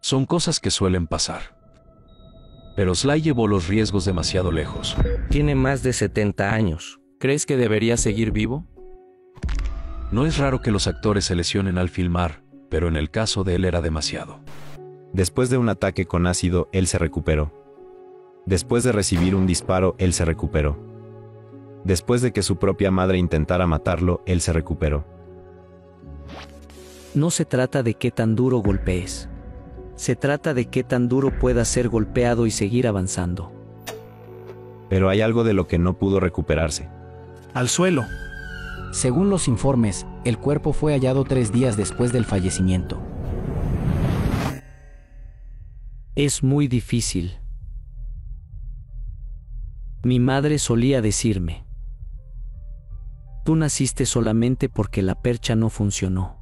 Son cosas que suelen pasar. Pero Sly llevó los riesgos demasiado lejos. Tiene más de 70 años. ¿Crees que debería seguir vivo? No es raro que los actores se lesionen al filmar, pero en el caso de él era demasiado. Después de un ataque con ácido, él se recuperó. Después de recibir un disparo, él se recuperó. Después de que su propia madre intentara matarlo, él se recuperó. No se trata de qué tan duro golpees. Se trata de qué tan duro puedas ser golpeado y seguir avanzando. Pero hay algo de lo que no pudo recuperarse. Al suelo. Según los informes, el cuerpo fue hallado 3 días después del fallecimiento. Es muy difícil. Mi madre solía decirme: tú naciste solamente porque la percha no funcionó.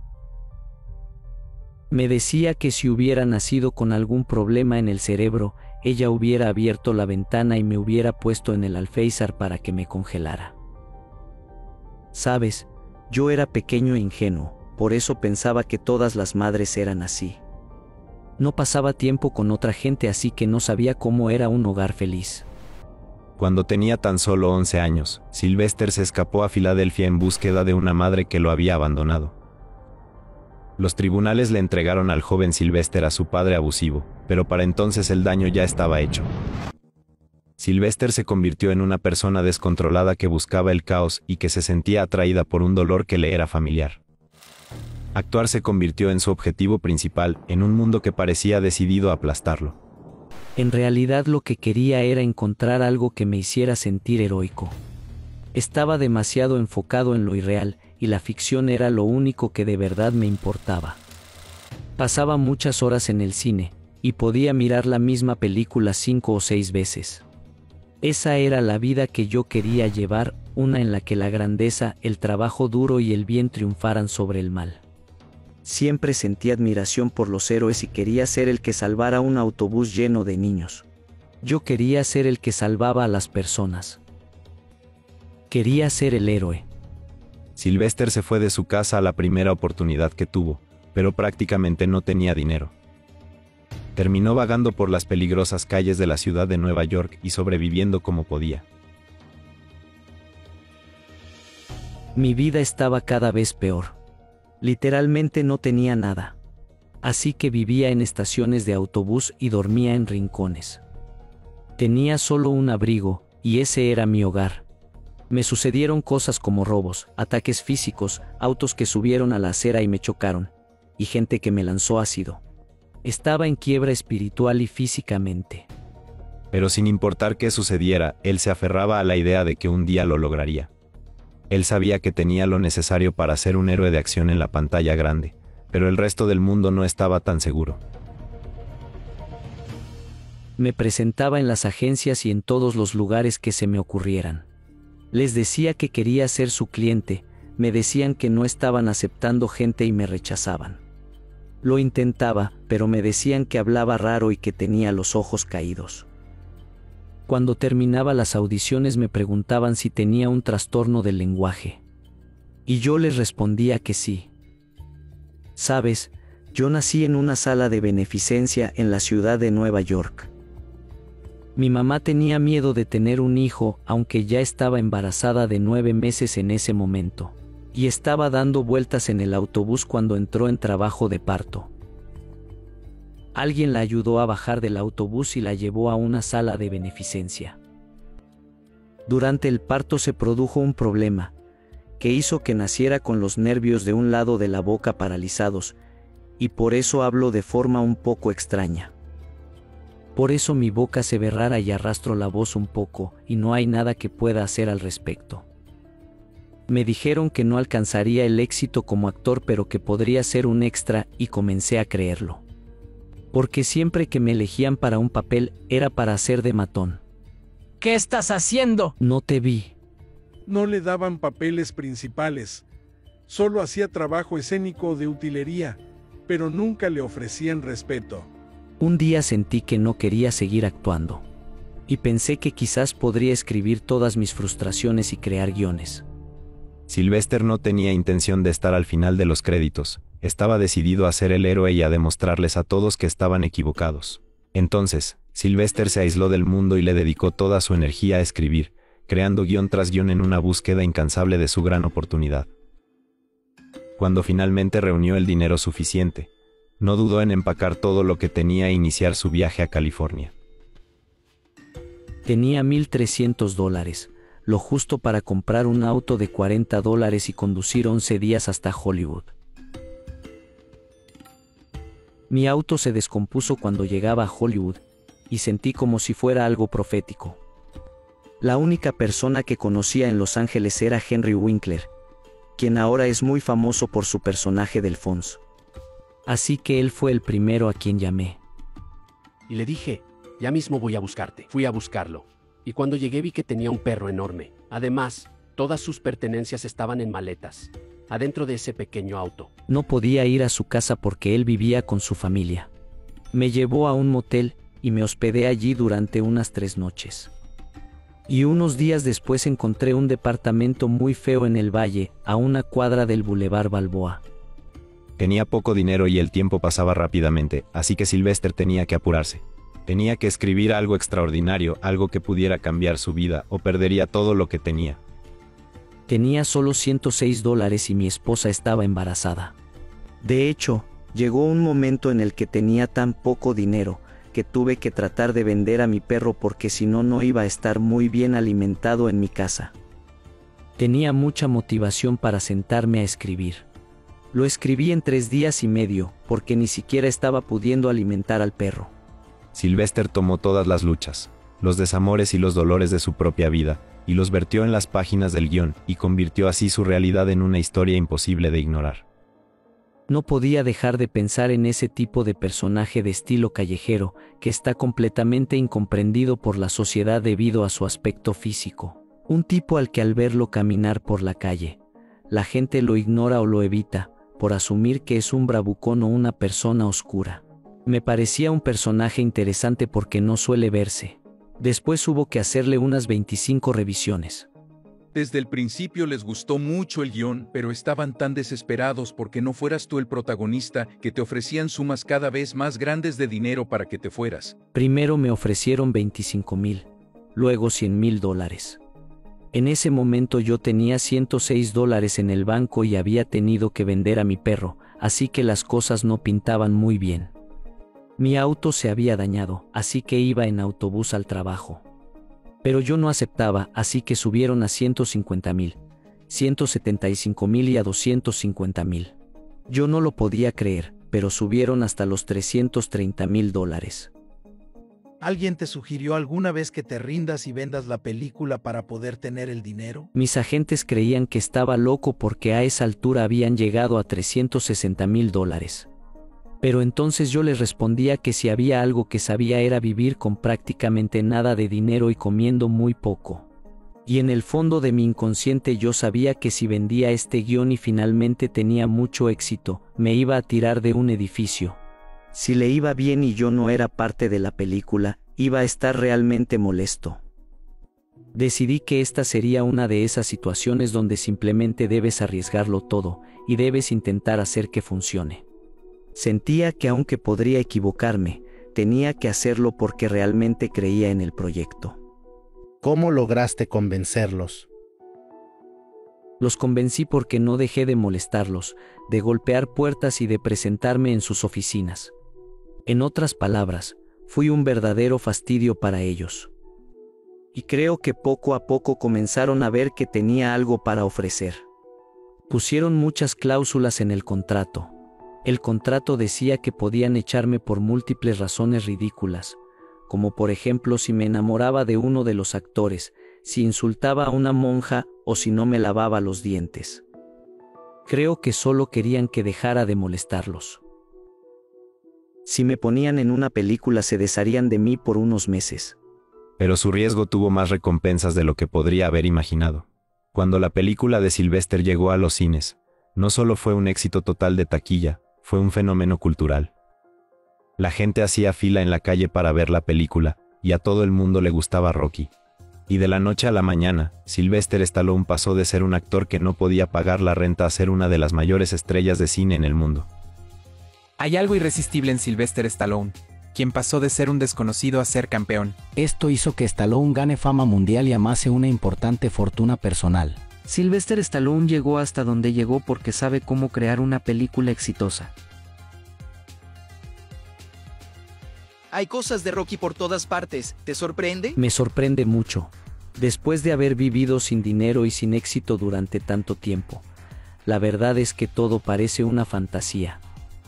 Me decía que si hubiera nacido con algún problema en el cerebro, ella hubiera abierto la ventana y me hubiera puesto en el alféizar para que me congelara. Sabes, yo era pequeño e ingenuo, por eso pensaba que todas las madres eran así. No pasaba tiempo con otra gente, así que no sabía cómo era un hogar feliz. Cuando tenía tan solo 11 años, Sylvester se escapó a Filadelfia en búsqueda de una madre que lo había abandonado. Los tribunales le entregaron al joven Sylvester a su padre abusivo, pero para entonces el daño ya estaba hecho. Sylvester se convirtió en una persona descontrolada que buscaba el caos y que se sentía atraída por un dolor que le era familiar. Actuar se convirtió en su objetivo principal, en un mundo que parecía decidido a aplastarlo. En realidad lo que quería era encontrar algo que me hiciera sentir heroico. Estaba demasiado enfocado en lo irreal, y la ficción era lo único que de verdad me importaba. Pasaba muchas horas en el cine, y podía mirar la misma película 5 o 6 veces. Esa era la vida que yo quería llevar, una en la que la grandeza, el trabajo duro y el bien triunfaran sobre el mal. Siempre sentí admiración por los héroes y quería ser el que salvara un autobús lleno de niños. Yo quería ser el que salvaba a las personas. Quería ser el héroe. Sylvester se fue de su casa a la primera oportunidad que tuvo, pero prácticamente no tenía dinero. Terminó vagando por las peligrosas calles de la ciudad de Nueva York y sobreviviendo como podía. Mi vida estaba cada vez peor. Literalmente no tenía nada. Así que vivía en estaciones de autobús y dormía en rincones. Tenía solo un abrigo, y ese era mi hogar. Me sucedieron cosas como robos, ataques físicos, autos que subieron a la acera y me chocaron, y gente que me lanzó ácido. Estaba en quiebra espiritual y físicamente. Pero sin importar qué sucediera, él se aferraba a la idea de que un día lo lograría. Él sabía que tenía lo necesario para ser un héroe de acción en la pantalla grande, pero el resto del mundo no estaba tan seguro. Me presentaba en las agencias y en todos los lugares que se me ocurrieran. Les decía que quería ser su cliente, me decían que no estaban aceptando gente y me rechazaban. Lo intentaba, pero me decían que hablaba raro y que tenía los ojos caídos. Cuando terminaba las audiciones me preguntaban si tenía un trastorno del lenguaje. Y yo les respondía que sí. Sabes, yo nací en una sala de beneficencia en la ciudad de Nueva York. Mi mamá tenía miedo de tener un hijo, aunque ya estaba embarazada de 9 meses en ese momento. Y estaba dando vueltas en el autobús cuando entró en trabajo de parto. Alguien la ayudó a bajar del autobús y la llevó a una sala de beneficencia. Durante el parto se produjo un problema, que hizo que naciera con los nervios de un lado de la boca paralizados, y por eso hablo de forma un poco extraña. Por eso mi boca se ve rara y arrastro la voz un poco, y no hay nada que pueda hacer al respecto. Me dijeron que no alcanzaría el éxito como actor, pero que podría ser un extra, y comencé a creerlo. Porque siempre que me elegían para un papel, era para hacer de matón. ¿Qué estás haciendo? No te vi. No le daban papeles principales. Solo hacía trabajo escénico de utilería, pero nunca le ofrecían respeto. Un día sentí que no quería seguir actuando. Y pensé que quizás podría escribir todas mis frustraciones y crear guiones. Sylvester no tenía intención de estar al final de los créditos. Estaba decidido a ser el héroe y a demostrarles a todos que estaban equivocados. Entonces, Sylvester se aisló del mundo y le dedicó toda su energía a escribir, creando guión tras guión en una búsqueda incansable de su gran oportunidad. Cuando finalmente reunió el dinero suficiente, no dudó en empacar todo lo que tenía e iniciar su viaje a California. Tenía $1,300, lo justo para comprar un auto de $40 y conducir 11 días hasta Hollywood. Mi auto se descompuso cuando llegaba a Hollywood, y sentí como si fuera algo profético. La única persona que conocía en Los Ángeles era Henry Winkler, quien ahora es muy famoso por su personaje del Fonz. Así que él fue el primero a quien llamé. Y le dije, ya mismo voy a buscarte. Fui a buscarlo. Y cuando llegué vi que tenía un perro enorme. Además, todas sus pertenencias estaban en maletas, adentro de ese pequeño auto. No podía ir a su casa porque él vivía con su familia. Me llevó a un motel y me hospedé allí durante unas 3 noches. Y unos días después encontré un departamento muy feo en el valle, a una cuadra del Boulevard Balboa. Tenía poco dinero y el tiempo pasaba rápidamente, así que Sylvester tenía que apurarse. Tenía que escribir algo extraordinario, algo que pudiera cambiar su vida, o perdería todo lo que tenía. Tenía solo $106 y mi esposa estaba embarazada. De hecho, llegó un momento en el que tenía tan poco dinero, que tuve que tratar de vender a mi perro porque si no, no iba a estar muy bien alimentado en mi casa. Tenía mucha motivación para sentarme a escribir. Lo escribí en 3 días y medio, porque ni siquiera estaba pudiendo alimentar al perro. Sylvester tomó todas las luchas, los desamores y los dolores de su propia vida, y los vertió en las páginas del guión, y convirtió así su realidad en una historia imposible de ignorar. No podía dejar de pensar en ese tipo de personaje de estilo callejero, que está completamente incomprendido por la sociedad debido a su aspecto físico. Un tipo al que al verlo caminar por la calle, la gente lo ignora o lo evita, por asumir que es un bravucón o una persona oscura. Me parecía un personaje interesante porque no suele verse. Después hubo que hacerle unas 25 revisiones. Desde el principio les gustó mucho el guión, pero estaban tan desesperados porque no fueras tú el protagonista que te ofrecían sumas cada vez más grandes de dinero para que te fueras. Primero me ofrecieron $25,000, luego $100,000. En ese momento yo tenía $106 en el banco y había tenido que vender a mi perro, así que las cosas no pintaban muy bien. Mi auto se había dañado, así que iba en autobús al trabajo. Pero yo no aceptaba, así que subieron a $150,000, $175,000 y a $250,000. Yo no lo podía creer, pero subieron hasta los $330,000. ¿Alguien te sugirió alguna vez que te rindas y vendas la película para poder tener el dinero? Mis agentes creían que estaba loco porque a esa altura habían llegado a $360,000. Pero entonces yo les respondía que si había algo que sabía era vivir con prácticamente nada de dinero y comiendo muy poco. Y en el fondo de mi inconsciente yo sabía que si vendía este guión y finalmente tenía mucho éxito, me iba a tirar de un edificio. Si le iba bien y yo no era parte de la película, iba a estar realmente molesto. Decidí que esta sería una de esas situaciones donde simplemente debes arriesgarlo todo, y debes intentar hacer que funcione. Sentía que aunque podría equivocarme, tenía que hacerlo porque realmente creía en el proyecto. ¿Cómo lograste convencerlos? Los convencí porque no dejé de molestarlos, de golpear puertas y de presentarme en sus oficinas. En otras palabras, fui un verdadero fastidio para ellos. Y creo que poco a poco comenzaron a ver que tenía algo para ofrecer. Pusieron muchas cláusulas en el contrato. El contrato decía que podían echarme por múltiples razones ridículas, como por ejemplo si me enamoraba de uno de los actores, si insultaba a una monja o si no me lavaba los dientes. Creo que solo querían que dejara de molestarlos. Si me ponían en una película se desharían de mí por unos meses. Pero su riesgo tuvo más recompensas de lo que podría haber imaginado. Cuando la película de Sylvester llegó a los cines, no solo fue un éxito total de taquilla, fue un fenómeno cultural. La gente hacía fila en la calle para ver la película, y a todo el mundo le gustaba Rocky. Y de la noche a la mañana, Sylvester Stallone pasó de ser un actor que no podía pagar la renta a ser una de las mayores estrellas de cine en el mundo. Hay algo irresistible en Sylvester Stallone, quien pasó de ser un desconocido a ser campeón. Esto hizo que Stallone gane fama mundial y amase una importante fortuna personal. Sylvester Stallone llegó hasta donde llegó porque sabe cómo crear una película exitosa. Hay cosas de Rocky por todas partes. ¿Te sorprende? Me sorprende mucho. Después de haber vivido sin dinero y sin éxito durante tanto tiempo, la verdad es que todo parece una fantasía.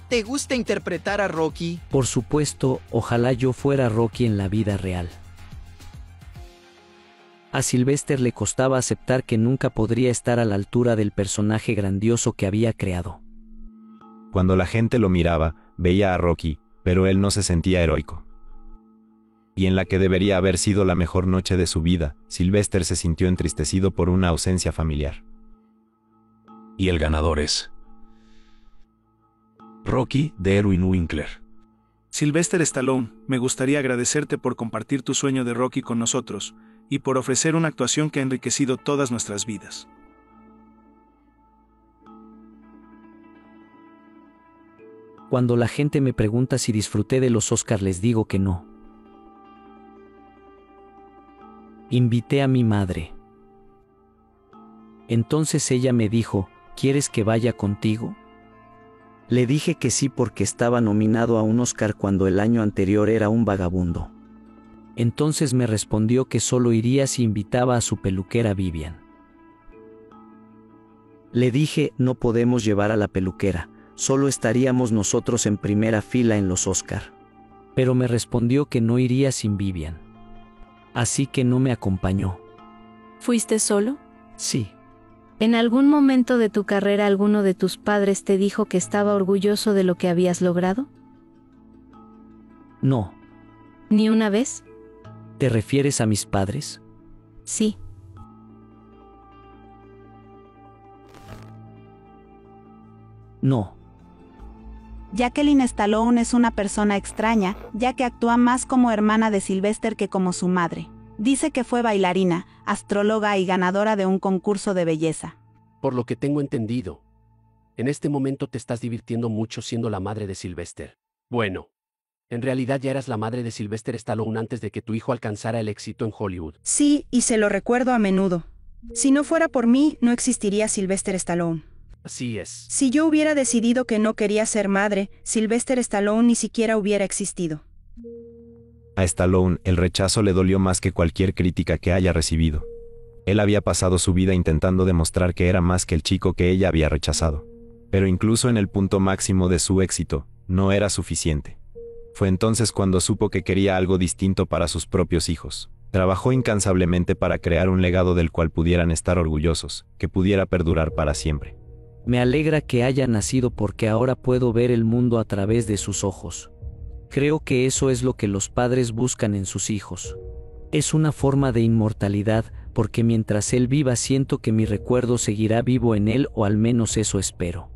¿Te gusta interpretar a Rocky? Por supuesto, ojalá yo fuera Rocky en la vida real. A Sylvester le costaba aceptar que nunca podría estar a la altura del personaje grandioso que había creado. Cuando la gente lo miraba, veía a Rocky, pero él no se sentía heroico. Y en la que debería haber sido la mejor noche de su vida, Sylvester se sintió entristecido por una ausencia familiar. Y el ganador es Rocky, de Erwin Winkler. Sylvester Stallone, me gustaría agradecerte por compartir tu sueño de Rocky con nosotros, y por ofrecer una actuación que ha enriquecido todas nuestras vidas. Cuando la gente me pregunta si disfruté de los Oscars, les digo que no. Invité a mi madre. Entonces ella me dijo, ¿quieres que vaya contigo? Le dije que sí porque estaba nominado a un Oscar cuando el año anterior era un vagabundo. Entonces me respondió que solo iría si invitaba a su peluquera Vivian. Le dije, no podemos llevar a la peluquera, solo estaríamos nosotros en primera fila en los Oscar. Pero me respondió que no iría sin Vivian. Así que no me acompañó. ¿Fuiste solo? Sí. ¿En algún momento de tu carrera alguno de tus padres te dijo que estaba orgulloso de lo que habías logrado? No. ¿Ni una vez? ¿Te refieres a mis padres? Sí. No. Jacqueline Stallone es una persona extraña, ya que actúa más como hermana de Sylvester que como su madre. Dice que fue bailarina, astróloga y ganadora de un concurso de belleza. Por lo que tengo entendido, en este momento te estás divirtiendo mucho siendo la madre de Sylvester. Bueno, en realidad ya eras la madre de Sylvester Stallone antes de que tu hijo alcanzara el éxito en Hollywood. Sí, y se lo recuerdo a menudo. Si no fuera por mí, no existiría Sylvester Stallone. Así es. Si yo hubiera decidido que no quería ser madre, Sylvester Stallone ni siquiera hubiera existido. A Stallone, el rechazo le dolió más que cualquier crítica que haya recibido. Él había pasado su vida intentando demostrar que era más que el chico que ella había rechazado. Pero incluso en el punto máximo de su éxito, no era suficiente. Fue entonces cuando supo que quería algo distinto para sus propios hijos. Trabajó incansablemente para crear un legado del cual pudieran estar orgullosos, que pudiera perdurar para siempre. Me alegra que haya nacido porque ahora puedo ver el mundo a través de sus ojos. Creo que eso es lo que los padres buscan en sus hijos. Es una forma de inmortalidad, porque mientras él viva siento que mi recuerdo seguirá vivo en él, o al menos eso espero.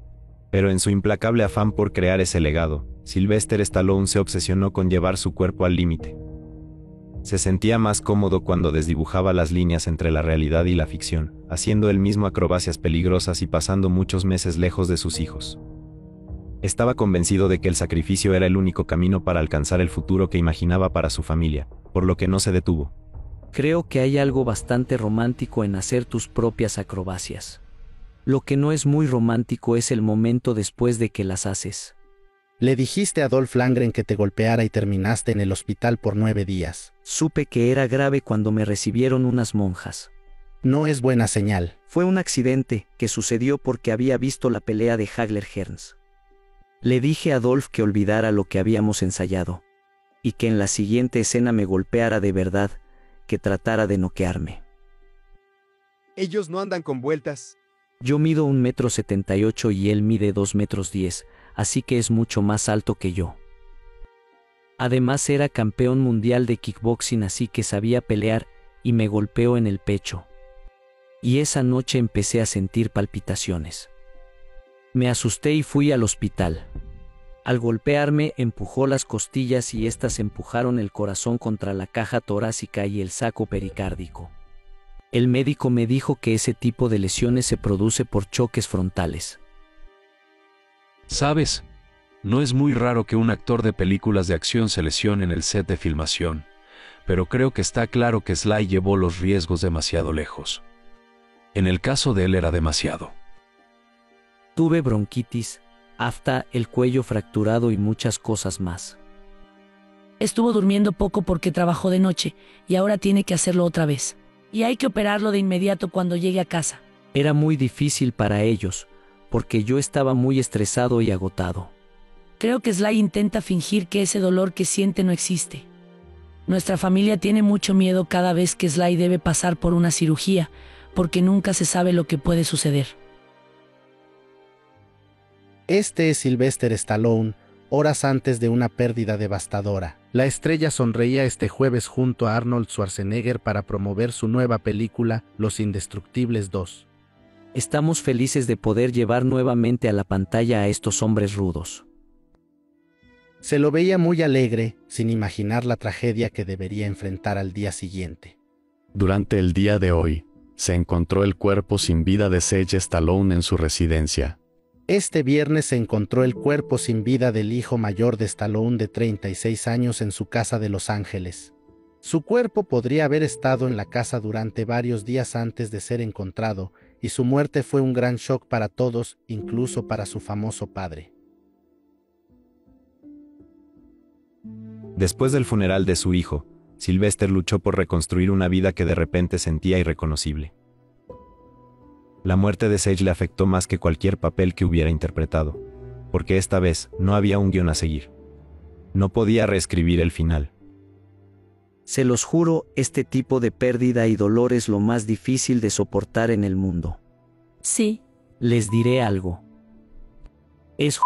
Pero en su implacable afán por crear ese legado, Sylvester Stallone se obsesionó con llevar su cuerpo al límite. Se sentía más cómodo cuando desdibujaba las líneas entre la realidad y la ficción, haciendo él mismo acrobacias peligrosas y pasando muchos meses lejos de sus hijos. Estaba convencido de que el sacrificio era el único camino para alcanzar el futuro que imaginaba para su familia, por lo que no se detuvo. Creo que hay algo bastante romántico en hacer tus propias acrobacias. Lo que no es muy romántico es el momento después de que las haces. Le dijiste a Dolph Lundgren que te golpeara y terminaste en el hospital por 9 días. Supe que era grave cuando me recibieron unas monjas. No es buena señal. Fue un accidente que sucedió porque había visto la pelea de Hagler Hearns. Le dije a Dolph que olvidara lo que habíamos ensayado, y que en la siguiente escena me golpeara de verdad, que tratara de noquearme. Ellos no andan con vueltas. Yo mido 1,78 m y él mide 2,10 m, así que es mucho más alto que yo. Además era campeón mundial de kickboxing, así que sabía pelear, y me golpeó en el pecho. Y esa noche empecé a sentir palpitaciones. Me asusté y fui al hospital. Al golpearme, empujó las costillas y éstas empujaron el corazón contra la caja torácica y el saco pericárdico. El médico me dijo que ese tipo de lesiones se produce por choques frontales. ¿Sabes? No es muy raro que un actor de películas de acción se lesione en el set de filmación, pero creo que está claro que Sly llevó los riesgos demasiado lejos. En el caso de él era demasiado. Tuve bronquitis, afta, el cuello fracturado y muchas cosas más. Estuvo durmiendo poco porque trabajó de noche y ahora tiene que hacerlo otra vez. Y hay que operarlo de inmediato cuando llegue a casa. Era muy difícil para ellos, porque yo estaba muy estresado y agotado. Creo que Sly intenta fingir que ese dolor que siente no existe. Nuestra familia tiene mucho miedo cada vez que Sly debe pasar por una cirugía, porque nunca se sabe lo que puede suceder. Este es Sylvester Stallone, horas antes de una pérdida devastadora. La estrella sonreía este jueves junto a Arnold Schwarzenegger para promover su nueva película, Los Indestructibles 2. Estamos felices de poder llevar nuevamente a la pantalla a estos hombres rudos. Se lo veía muy alegre, sin imaginar la tragedia que debería enfrentar al día siguiente. Durante el día de hoy, se encontró el cuerpo sin vida de Sage Stallone en su residencia. Este viernes se encontró el cuerpo sin vida del hijo mayor de Stallone de 36 años en su casa de Los Ángeles. Su cuerpo podría haber estado en la casa durante varios días antes de ser encontrado, y su muerte fue un gran shock para todos, incluso para su famoso padre. Después del funeral de su hijo, Sylvester luchó por reconstruir una vida que de repente sentía irreconocible. La muerte de Sage le afectó más que cualquier papel que hubiera interpretado, porque esta vez no había un guión a seguir. No podía reescribir el final. Se los juro, este tipo de pérdida y dolor es lo más difícil de soportar en el mundo. Sí. Les diré algo. Es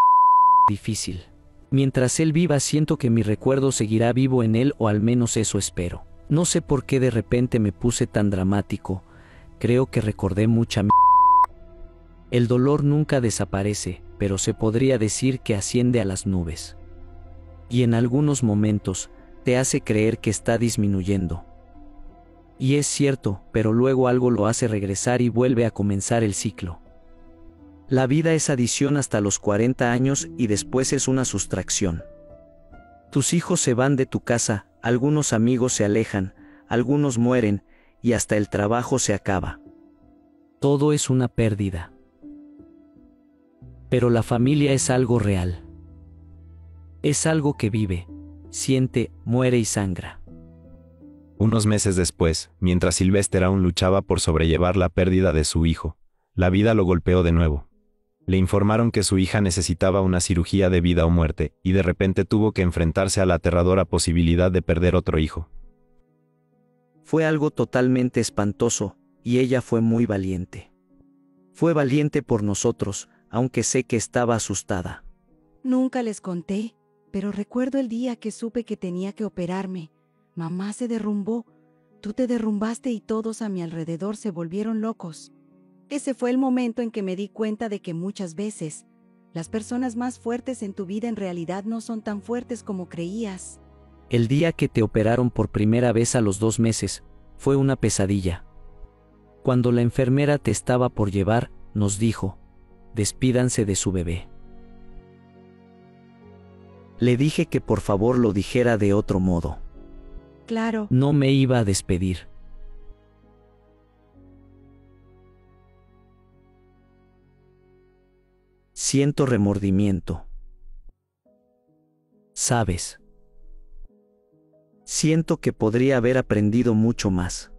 difícil. Mientras él viva siento que mi recuerdo seguirá vivo en él, o al menos eso espero. No sé por qué de repente me puse tan dramático. Creo que recordé mucha El dolor nunca desaparece, pero se podría decir que asciende a las nubes. Y en algunos momentos, te hace creer que está disminuyendo. Y es cierto, pero luego algo lo hace regresar y vuelve a comenzar el ciclo. La vida es adición hasta los 40 años y después es una sustracción. Tus hijos se van de tu casa, algunos amigos se alejan, algunos mueren, y hasta el trabajo se acaba. Todo es una pérdida. Pero la familia es algo real. Es algo que vive, siente, muere y sangra. Unos meses después, mientras Sylvester aún luchaba por sobrellevar la pérdida de su hijo, la vida lo golpeó de nuevo. Le informaron que su hija necesitaba una cirugía de vida o muerte, y de repente tuvo que enfrentarse a la aterradora posibilidad de perder otro hijo. Fue algo totalmente espantoso, y ella fue muy valiente. Fue valiente por nosotros, aunque sé que estaba asustada. Nunca les conté, pero recuerdo el día que supe que tenía que operarme. Mamá se derrumbó, tú te derrumbaste y todos a mi alrededor se volvieron locos. Ese fue el momento en que me di cuenta de que muchas veces, las personas más fuertes en tu vida en realidad no son tan fuertes como creías. El día que te operaron por primera vez a los 2 meses, fue una pesadilla. Cuando la enfermera te estaba por llevar, nos dijo, despídanse de su bebé. Le dije que por favor lo dijera de otro modo. Claro. No me iba a despedir. Siento remordimiento. ¿Sabes? Siento que podría haber aprendido mucho más.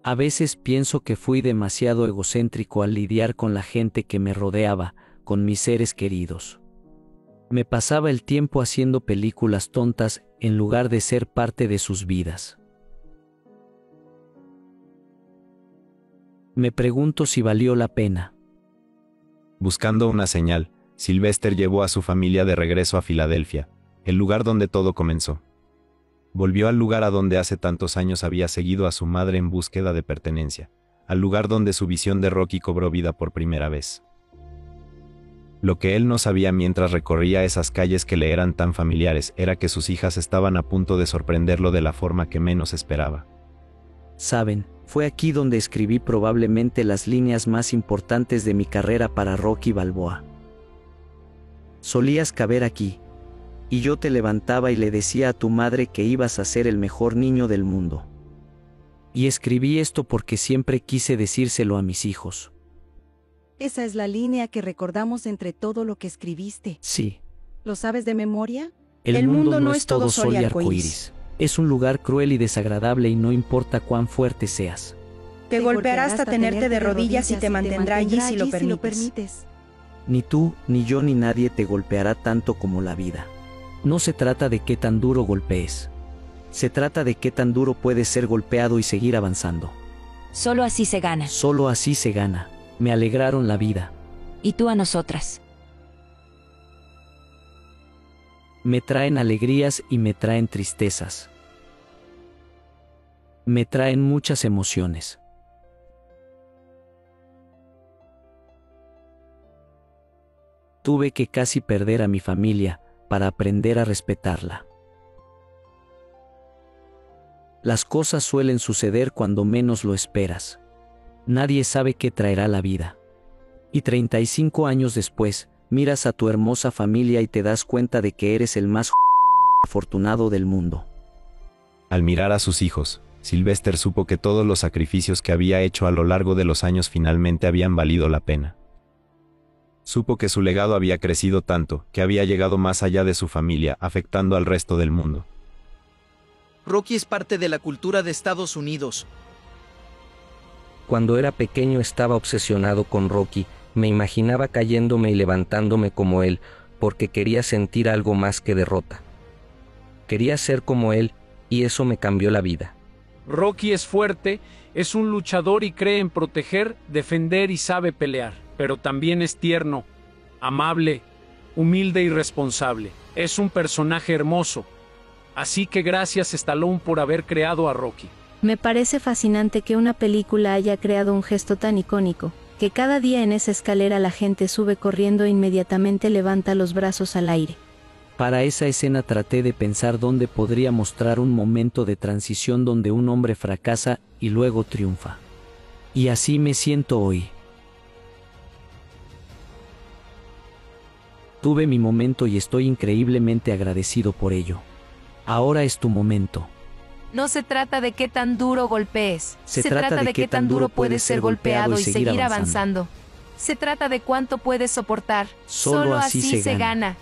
A veces pienso que fui demasiado egocéntrico al lidiar con la gente que me rodeaba, con mis seres queridos. Me pasaba el tiempo haciendo películas tontas en lugar de ser parte de sus vidas. Me pregunto si valió la pena. Buscando una señal, Sylvester llevó a su familia de regreso a Filadelfia, el lugar donde todo comenzó. Volvió al lugar a donde hace tantos años había seguido a su madre en búsqueda de pertenencia, al lugar donde su visión de Rocky cobró vida por primera vez. Lo que él no sabía mientras recorría esas calles que le eran tan familiares era que sus hijas estaban a punto de sorprenderlo de la forma que menos esperaba. Saben, fue aquí donde escribí probablemente las líneas más importantes de mi carrera para Rocky Balboa. Solías caber aquí. Y yo te levantaba y le decía a tu madre que ibas a ser el mejor niño del mundo. Y escribí esto porque siempre quise decírselo a mis hijos. Esa es la línea que recordamos entre todo lo que escribiste. Sí. ¿Lo sabes de memoria? El mundo no es todo sol y arcoíris. Es un lugar cruel y desagradable y no importa cuán fuerte seas. Te golpeará hasta tenerte de rodillas y te mantendrá allí si lo permites. Ni tú, ni yo, ni nadie te golpeará tanto como la vida. No se trata de qué tan duro golpees. Se trata de qué tan duro puedes ser golpeado y seguir avanzando. Solo así se gana. Solo así se gana. Me alegraron la vida. Y tú a nosotras. Me traen alegrías y me traen tristezas. Me traen muchas emociones. Tuve que casi perder a mi familia para aprender a respetarla. Las cosas suelen suceder cuando menos lo esperas. Nadie sabe qué traerá la vida. Y 35 años después, miras a tu hermosa familia y te das cuenta de que eres el más afortunado del mundo. Al mirar a sus hijos, Sylvester supo que todos los sacrificios que había hecho a lo largo de los años finalmente habían valido la pena. Supo que su legado había crecido tanto, que había llegado más allá de su familia, afectando al resto del mundo. Rocky es parte de la cultura de Estados Unidos. Cuando era pequeño estaba obsesionado con Rocky, me imaginaba cayéndome y levantándome como él, porque quería sentir algo más que derrota. Quería ser como él, y eso me cambió la vida. Rocky es fuerte, es un luchador y cree en proteger, defender y sabe pelear, pero también es tierno, amable, humilde y responsable. Es un personaje hermoso. Así que gracias Stallone por haber creado a Rocky. Me parece fascinante que una película haya creado un gesto tan icónico, que cada día en esa escalera la gente sube corriendo e inmediatamente levanta los brazos al aire. Para esa escena traté de pensar dónde podría mostrar un momento de transición donde un hombre fracasa y luego triunfa. Y así me siento hoy. Tuve mi momento y estoy increíblemente agradecido por ello. Ahora es tu momento. No se trata de qué tan duro golpees. Se trata de qué tan duro puedes ser golpeado y seguir avanzando. Se trata de cuánto puedes soportar. Solo así se gana.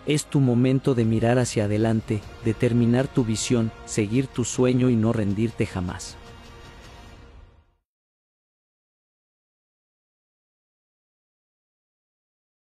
Es tu momento de mirar hacia adelante, determinar tu visión, seguir tu sueño y no rendirte jamás.